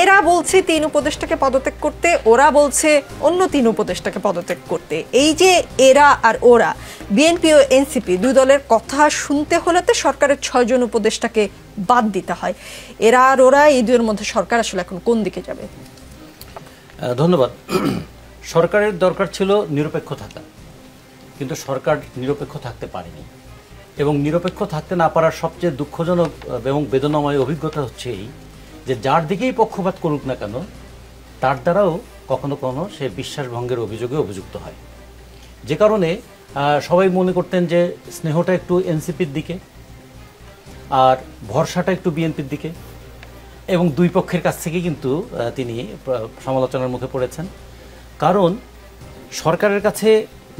এরা বলছে 3 উপদেষ্টাকে পদত্যাগ করতে, ওরা বলছে অন্য 3 উপদেষ্টাকে পদত্যাগ করতে। এই যে এরা আর ওরা, বিএনপি ও এনসিপি দুই দলের কথা শুনতে হলে তো সরকারের 6 জন উপদেষ্টাকে বাদ দিতে হয়। এরা আর ওরা, এই দুইয়ের মধ্যে সরকার আসলে এখন কোন দিকে যাবে? ধন্যবাদ। সরকারের দরকার ছিল নিরপেক্ষ থাকা, কিন্তু সরকার নিরপেক্ষ থাকতে পারেনি, এবং নিরপেক্ষ থাকতে না পারার সবচেয়ে দুঃখজনক এবং বেদনাময় অভিজ্ঞতা হচ্ছে এই যে যার দিকেই পক্ষপাত করুক না কেন তার দ্বারাও কখনো কখনো সে বিশ্বাসভঙ্গের অভিযোগে অভিযুক্ত হয়। যে কারণে সবাই মনে করতেন যে স্নেহটা একটু এনসিপির দিকে আর ভরসাটা একটু বিএনপির দিকে, এবং দুই পক্ষের কাছ থেকে কিন্তু তিনি সমালোচনার মুখে পড়েছেন। কারণ সরকারের কাছে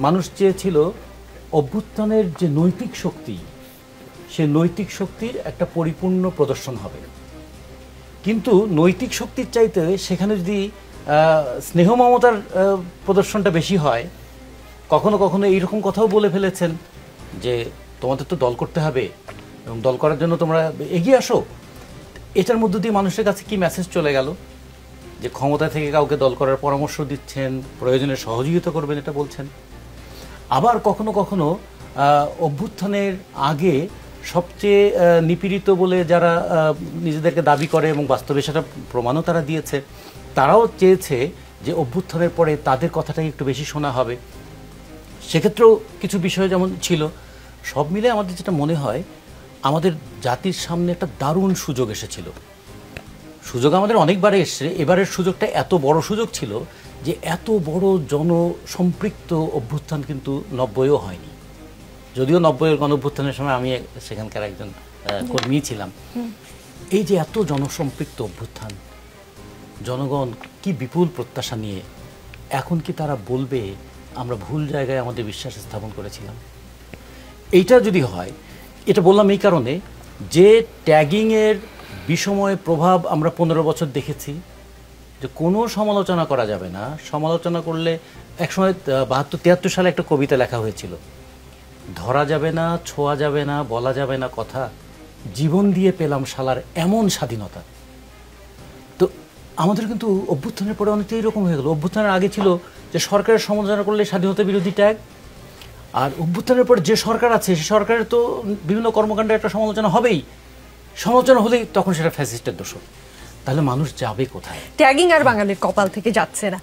মানুষ চেয়েছিল অভ্যুত্থানের যে নৈতিক শক্তি, সে নৈতিক শক্তির একটা পরিপূর্ণ প্রদর্শন হবে, কিন্তু নৈতিক শক্তির চাইতে সেখানে যদি স্নেহ মমতার প্রদর্শনটা বেশি হয়, কখনো কখনো এইরকম কথাও বলে ফেলেছেন যে তোমাদের তো দল করতে হবে এবং দল করার জন্য তোমরা এগিয়ে আসো। এটার মধ্য দিয়ে মানুষের কাছে কি মেসেজ চলে গেল যে ক্ষমতা থেকে কাউকে দল করার পরামর্শ দিচ্ছেন, প্রয়োজনে সহযোগিতা করবেন এটা বলছেন। আবার কখনো কখনো অভ্যুত্থানের আগে সবচেয়ে নিপীড়িত বলে যারা নিজেদেরকে দাবি করে এবং বাস্তবে সেটা প্রমাণও তারা দিয়েছে, তারাও চেয়েছে যে অভ্যুত্থানের পরে তাদের কথাটাই একটু বেশি শোনা হবে। সেক্ষেত্রেও কিছু বিষয় যেমন ছিল। সব মিলে আমাদের যেটা মনে হয়, আমাদের জাতির সামনে একটা দারুণ সুযোগ এসেছিল। সুযোগ আমাদের অনেকবারে এসছে, এবারের সুযোগটা এত বড় সুযোগ ছিল যে এত বড় জনসম্পৃক্ত অভ্যুত্থান কিন্তু 90-এও হয়নি। যদিও 90-এর গণঅভ্যুত্থানের সময় আমি সেখানকার একজন কর্মী ছিলাম। এই যে এত জনসম্পৃক্ত অভ্যুত্থান, জনগণ কি বিপুল প্রত্যাশা নিয়ে, এখন কি তারা বলবে আমরা ভুল জায়গায় আমাদের বিশ্বাস স্থাপন করেছিলাম? এইটা যদি হয়, এটা বললাম এই কারণে যে ট্যাগিংয়ের বিষময় প্রভাব আমরা 15 বছর দেখেছি, যে কোনো সমালোচনা করা যাবে না। সমালোচনা করলে একসময় 72-73 সালে একটা কবিতা লেখা হয়েছিল, ধরা যাবে না, ছোঁয়া যাবে না, বলা যাবে না কথা, জীবন দিয়ে পেলাম শালার এমন স্বাধীনতা। তো আমাদের কিন্তু অভ্যুত্থানের পরে অনেকটা এইরকম হয়ে গেল। অভ্যুত্থানের আগে ছিল যে সরকারের সমালোচনা করলে স্বাধীনতা বিরোধী ট্যাগ, আর অভ্যুত্থানের পর যে সরকার আছে সে সরকারের তো বিভিন্ন কর্মকাণ্ডের একটা সমালোচনা হবেই। সমালোচনা হলেই তখন সেটা ফ্যাসিস্টের দোষ। তাহলে মানুষ যাবে কোথায়? ট্যাগিং আর বাঙালির কপাল থেকে যাচ্ছে না।